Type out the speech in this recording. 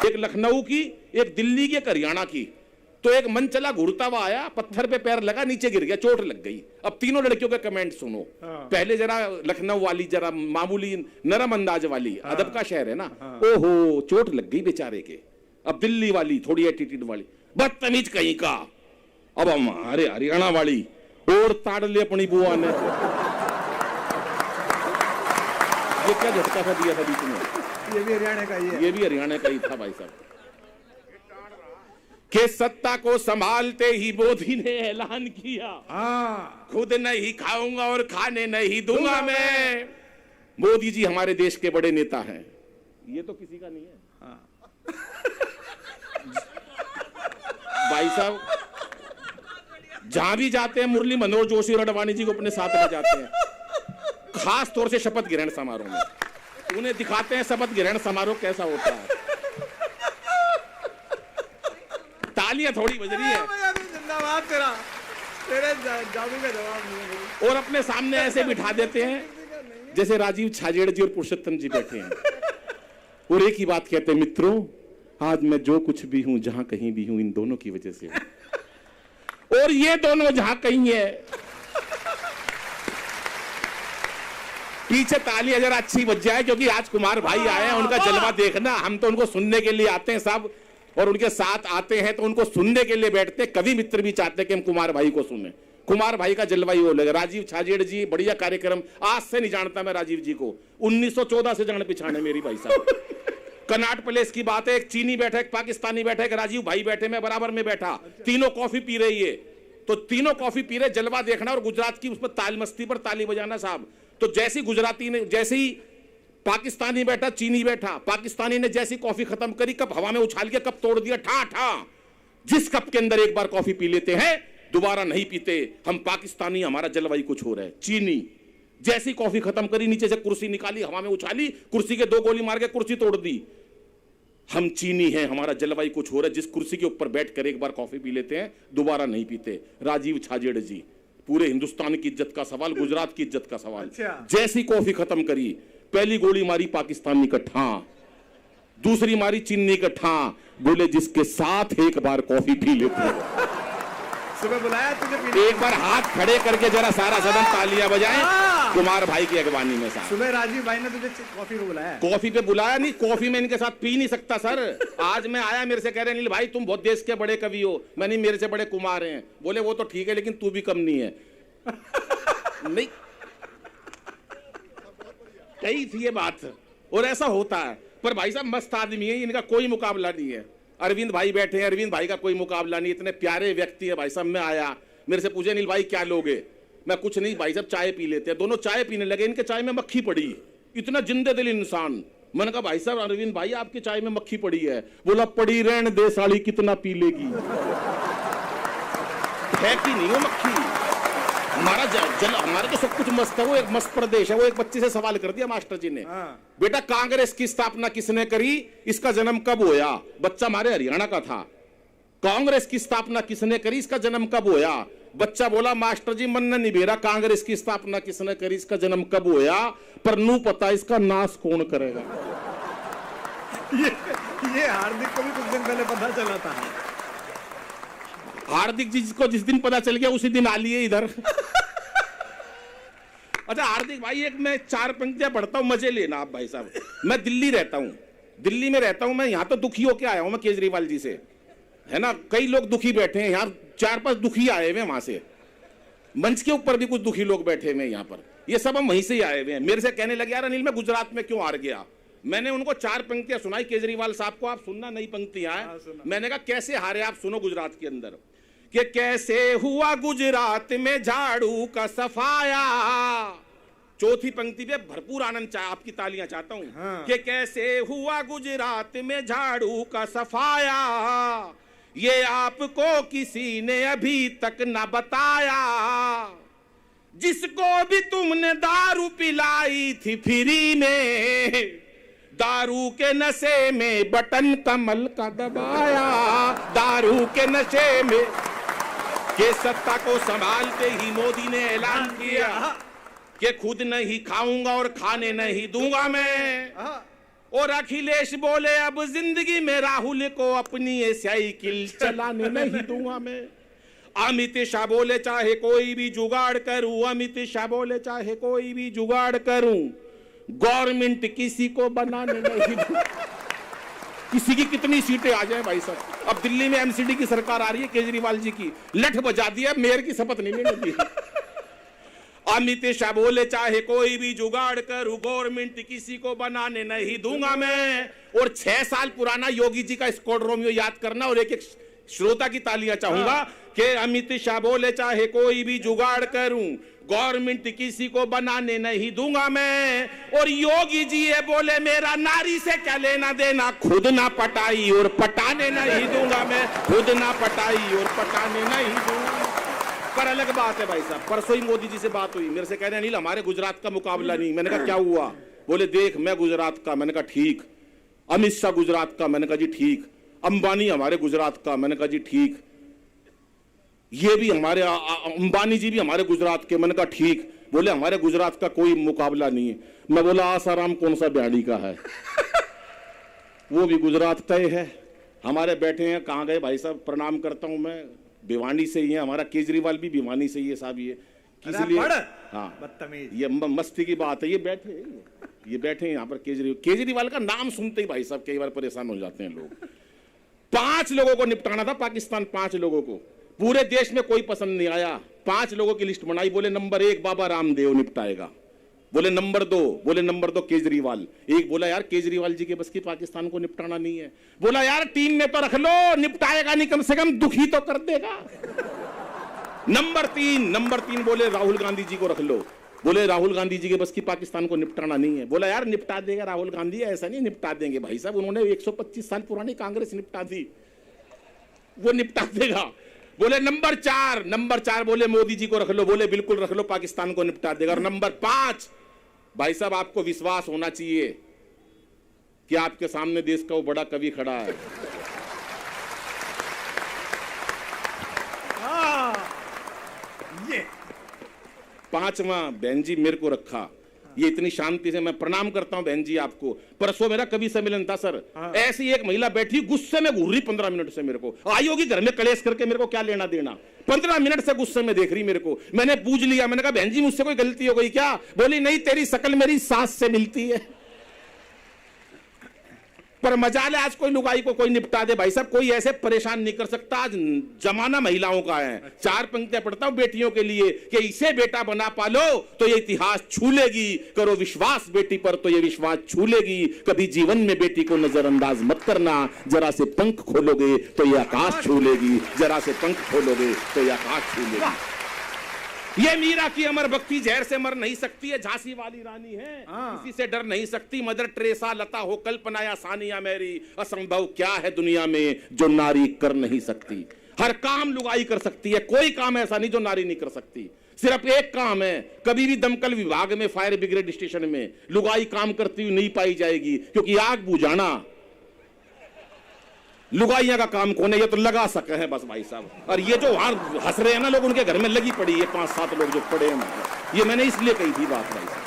एक लखनऊ की, एक दिल्ली की, एक हरियाणा की। तो एक मन चला घुरता हुआ आया, पत्थर पे पैर लगा, नीचे गिर गया, चोट लग गई। अब तीनों लड़कियों के कमेंट सुनो। पहले जरा लखनऊ वाली जरा मामूली नरम अंदाज वाली, अदब का शहर है ना, ओहो चोट लग गई बेचारे के। अब दिल्ली वाली थोड़ी एटीट्यूड वाली, बदतमीज कहीं का। अब हमारे हरियाणा वाली, और ताड़ ले अपनी बुआ ने। ये क्या झटका सा दिया था बीच में? ये भी हरियाणा का ही है। ये भी हरियाणा का ही था भाई साहब। के सत्ता को संभालते ही मोदी ने ऐलान किया, खुद नहीं खाऊंगा और खाने नहीं दूंगा मैं। मोदी जी हमारे देश के बड़े नेता हैं। ये तो किसी का नहीं है भाई साहब। जहां भी जाते हैं मुरली मनोहर जोशी और अडवाणी जी को अपने साथ ले जाते हैं, खास तौर से शपथ ग्रहण समारोह में उन्हें दिखाते हैं शपथ ग्रहण समारोह कैसा होता है। तालियां थोड़ी बज रही है, जिंदाबाद तेरा, तेरे जादू का जवाब नहीं। और अपने सामने ऐसे बिठा देते हैं जैसे राजीव छाजेड़ जी और पुरुषोत्तम जी बैठे हैं, और एक ही बात कहते हैं, मित्रों आज मैं जो कुछ भी हूं, जहां कहीं भी हूं, इन दोनों की वजह से हूं। और ये दोनों जहां कहीं है, पीछे तालियां जरा अच्छी बज जाए क्योंकि आज कुमार भाई आए हैं, उनका जलवा देखना। हम तो उनको सुनने के लिए आते हैं साहब, और उनके साथ आते हैं तो उनको सुनने के लिए बैठते हैं। कवि मित्र भी चाहते हैं कि हम कुमार भाई को सुने। कुमार भाई का जलवा ही हो लगे। राजीव छाजेड़ जी बढ़िया कार्यक्रम, आज से नहीं जानता मैं राजीव जी को, 1914 से जान पिछाने मेरी भाई साहब। कनाट प्लेस की बात है, एक चीनी बैठा, एक पाकिस्तानी बैठा, एक राजीव भाई बैठे, मैं बराबर में बैठा, तीनों कॉफी पी रही है। तो तीनों कॉफी पी रहे, जलवा देखना और गुजरात की उस पर ताल मस्ती पर ताली बजाना साहब। तो जैसी गुजराती ने, जैसे ही पाकिस्तानी बैठा, चीनी बैठा, पाकिस्तानी ने जैसी कॉफी खत्म करी, कप हवा में उछाल के कप तोड़ दिया, ठा ठा। जिस कप के अंदर एक बार कॉफी पी लेते हैं दोबारा नहीं पीते हम पाकिस्तानी, हमारा जलवाई कुछ हो रहा है। चीनी जैसी कॉफी खत्म करी, नीचे से कुर्सी निकाली, हवा में उछाली, कुर्सी के 2 गोली मार के कुर्सी तोड़ दी। हम चीनी हैं, हमारा जलवाई कुछ हो रहा है। जिस कुर्सी के ऊपर बैठकर एक बार कॉफी पी लेते हैं दोबारा नहीं पीते। राजीव छाजेड़ जी, पूरे हिंदुस्तान की इज्जत का सवाल, गुजरात की इज्जत का सवाल। जैसी कॉफी खत्म करी, पहली गोली मारी पाकिस्तानी का ठा, दूसरी मारी चीनी का ठा, बोले जिसके साथ एक बार कॉफी पी लेते हैं। सुबह बुलाया तुझे, एक बार हाथ खड़े करके जरा सारा सदन तालियां बजाएं कुमार भाई की अगवानी में साहब। सुबह राजीव भाई ने तुझे कॉफी को बुलाया? कॉफी पे बुलाया नहीं, कॉफी में इनके साथ पी नहीं सकता सर। आज मैं आया, मेरे से कह रहे नील भाई तुम बहुत देश के बड़े कवि हो। मैंने मेरे से बड़े कुमार हैं। बोले वो तो ठीक है लेकिन तू भी कम नहीं है। नहीं कही थी ये बात, और ऐसा होता है। पर भाई साहब मस्त आदमी है, इनका कोई मुकाबला नहीं है। अरविंद भाई बैठे हैं, अरविंद भाई का कोई मुकाबला नहीं, इतने प्यारे व्यक्ति है भाई साहब। मैं आया, मेरे से पूछे नील भाई क्या लोगे? मैं कुछ नहीं भाई साहब, चाय पी लेते हैं। दोनों चाय पीने लगे, इनके चाय में मक्खी पड़ी, इतना जिंदे दिल इंसान। मैंने कहा भाई साहब अरविंद भाई आपकी चाय में मक्खी पड़ी है। बोला पड़ी रहने दे साली, कितना पी लेगी। है कि नहीं वो मक्खी? हमारा हमारा तो सब कुछ मस्त है, वो एक मस्त प्रदेश है। वो एक बच्चे से सवाल कर दिया मास्टर जी ने, बेटा कांग्रेस की स्थापना किसने करी, इसका जन्म कब होया? बच्चा हमारे हरियाणा का था। कांग्रेस की स्थापना किसने करी, इसका जन्म कब होया? बच्चा बोला मास्टर जी मन नहीं बेरा, कांग्रेस की स्थापना किसने करी, इसका जन्म कब होया, पर नू पता इसका नाश कौन करेगा। ये हार्दिक को भी कुछ दिन पहले पता चला था। हार्दिक जी को जिस दिन पता चल गया उसी दिन आ लिए इधर। अच्छा हार्दिक भाई, एक मैं 4 पंक्तियां पढ़ता हूं, मजे लेना आप भाई साहब। मैं दिल्ली रहता हूं, दिल्ली में रहता हूं मैं। यहां तो दुखी होके आया हूं मैं केजरीवाल जी से, है ना। कई लोग दुखी बैठे हैं यहाँ, 4-5 दुखी आए हुए हैं वहां से। मंच के ऊपर भी कुछ दुखी लोग बैठे हुए हैं यहाँ पर। ये सब हम वहीं से ही आए हुए हैं। मेरे से कहने लगे यार अनिल मैं गुजरात में क्यों हार गया। मैंने उनको 4 पंक्तियां सुनाई केजरीवाल साहब को, आप सुनना नई पंक्तियां हैं। मैंने कहा कैसे हारे आप, सुनो गुजरात के अंदर कि कैसे हुआ गुजरात में झाड़ू का सफाया। चौथी पंक्ति पे भरपूर आनंद आपकी तालियां चाहता हूं। कि कैसे हुआ गुजरात में झाड़ू का सफाया, ये आपको किसी ने अभी तक न बताया। जिसको भी तुमने दारू पिलाई थी फ्री में, दारू के नशे में बटन कमल का दबाया। दारू के नशे में, के सत्ता को संभालते ही मोदी ने ऐलान किया कि खुद नहीं खाऊंगा और खाने नहीं दूंगा मैं। और अखिलेश बोले अब जिंदगी में राहुल को अपनी ये साइकिल चलाने नहीं दूंगा मैं। अमित शाह बोले चाहे कोई भी जुगाड़ करूं, अमित शाह बोले चाहे कोई भी जुगाड़ करूं, गवर्नमेंट किसी को बनाने नहीं दूं। किसी की कितनी सीटें आ जाए भाई साहब। अब दिल्ली में एमसीडी की सरकार आ रही है केजरीवाल जी की, लठ बजा दिया, मेयर की शपथ नहीं लेने दी। अमित शाह बोले चाहे कोई भी जुगाड़ करूं, गवर्नमेंट किसी को बनाने नहीं दूंगा मैं। और 6 साल पुराना योगी जी का स्क्वाड रोमियो याद करना, और एक एक श्रोता की तालियां चाहूंगा कि अमित शाह बोले चाहे कोई भी जुगाड़ करूं, गवर्नमेंट किसी को बनाने नहीं दूंगा मैं। और योगी जी ये बोले मेरा नारी से क्या लेना देना, खुद ना पटाई और पटाने नहीं दूंगा मैं, खुद ना पटाई और पटाने नहीं दूंगा। पर अलग बात है भाई साहब, परसों ही मोदी जी से बात हुई, मेरे से कह रहे हैं अनिल हमारे गुजरात का मुकाबला नहीं। मैंने कहा क्या हुआ? बोले देख मैं गुजरात का। मैंने कहा ठीक। अमित शाह गुजरात का। मैंने कहा जी ठीक। अंबानी हमारे गुजरात का। मैंने कहा जी ठीक। ये भी हमारे अंबानी जी भी हमारे गुजरात के। मैंने कहा ठीक। बोले हमारे गुजरात का कोई मुकाबला नहीं है। मैं बोला आसाराम कौन सा बिहाड़ी का है? वो भी गुजरात का है। हमारे बैठे हैं, कहाँ गए भाई साहब? प्रणाम करता हूं मैं, भिवानी से ही है। हमारा केजरीवाल भी भिवानी से ही है साहब। ये इसलिए हाँ बदतमीज, ये मस्ती की बात है। ये बैठे यहाँ पर केजरीवाल का नाम सुनते ही भाई साहब कई बार परेशान हो जाते हैं लोग। 5 लोगों को निपटाना था पाकिस्तान, 5 लोगों को। पूरे देश में कोई पसंद नहीं आया। 5 लोगों की लिस्ट बनाई। बोले नंबर 1 बाबा रामदेव निपटाएगा। बोले नंबर 2 केजरीवाल। एक बोला यार केजरीवाल जी के बस की पाकिस्तान को निपटाना नहीं है। बोला यार टीम में तो रख लो, निपटाएगा नहीं, कम से कम दुखी तो कर देगा। नंबर 3 बोले राहुल गांधी जी को रख लो। बोले राहुल गांधी जी के बस की पाकिस्तान को निपटाना नहीं है। बोला यार निपटा देगा राहुल गांधी, ऐसा नहीं निपटा देंगे भाई साहब, उन्होंने 125 साल पुरानी कांग्रेस निपटा दी, वो निपटा देगा। बोले नंबर 4 बोले मोदी जी को रख लो। बोले बिल्कुल रख लो, पाकिस्तान को निपटा देगा। और नंबर 5 भाई साहब आपको विश्वास होना चाहिए कि आपके सामने देश का वो बड़ा कवि खड़ा है। ये 5वां बहन जी मेरे को रखा। ये इतनी शांति से, मैं प्रणाम करता हूं बहन जी आपको। परसों मेरा कवि सम्मेलन था सर, ऐसी एक महिला बैठी गुस्से में घूर रही 15 मिनट से मेरे को। आई होगी घर में कलेश करके, मेरे को क्या लेना देना। 15 मिनट से गुस्से में देख रही मेरे को। मैंने पूछ लिया, मैंने कहा बहन जी मुझसे कोई गलती हो गई क्या? बोली नहीं, तेरी शक्ल मेरी सास से मिलती है। पर मजाल है आज कोई लुगाई को कोई निपटा दे भाई साहब, कोई ऐसे परेशान नहीं कर सकता। आज जमाना महिलाओं का है। 4 पंक्तियां पढ़ता हूं बेटियों के लिए कि इसे बेटा बना पालो तो ये इतिहास छू लेगी, करो विश्वास बेटी पर तो ये विश्वास छू लेगी। कभी जीवन में बेटी को नजरअंदाज मत करना, जरा से पंख खोलोगे तो ये आकाश छू लेगी, जरा से पंख खोलोगे तो ये आकाश छू लेगी। ये मीरा की अमर भक्ति जहर से मर नहीं सकती है, झांसी वाली रानी है, किसी से डर नहीं सकती। मदर टेरेसा, लता हो, कल्पना या सानिया मेरी, असंभव क्या है दुनिया में जो नारी कर नहीं सकती। हर काम लुगाई कर सकती है, कोई काम ऐसा नहीं जो नारी नहीं कर सकती। सिर्फ एक काम है, कभी भी दमकल विभाग में, फायर ब्रिगेड स्टेशन में लुगाई काम करती हुई नहीं पाई जाएगी, क्योंकि आग बुझाना लुगाइयां का काम कौन है? ये तो लगा सके हैं बस भाई साहब। और ये जो वहां हंस रहे हैं ना लोग, उनके घर में लगी पड़ी है 5-7 लोग जो पड़े हैं। ये मैंने इसलिए कही थी बात भाई साहब।